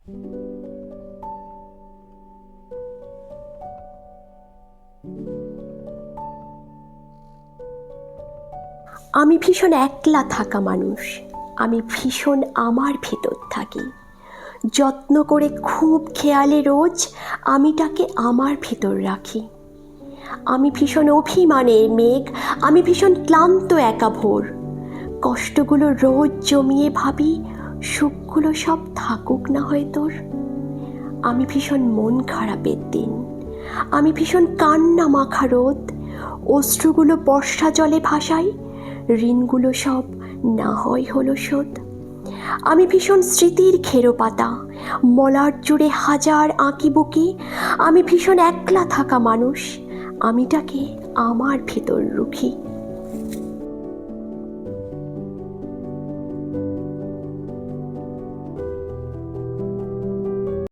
আমি ভীষণ একলা থাকা মানুষ। আমি ভীষণ আমার ভেতর থাকি, যত্ন করে খুব খেয়ালে রোজ আমিটাকে আমার ভেতর রাখি। আমি ভীষণ অভিমানের মেঘ, আমি ভীষণ ক্লান্ত একা ভোর। কষ্টগুলো রোজ জমিয়ে ভাবি সুখগুলো সব থাকুক না হয় তোর। আমি ভীষণ মন খারাপের দিন, আমি ভীষণ কান্না মাখা রোদ। অশ্রুগুলো বর্ষা জলে ভাসাই, ঋণগুলো সব না হয় হলো শোধ। আমি ভীষণ স্মৃতির খেরো পাতা, মলার জুড়ে হাজার আঁকিবুকি। আমি ভীষণ একলা থাকা মানুষ, আমিটাকে আমার ভেতর রুখি।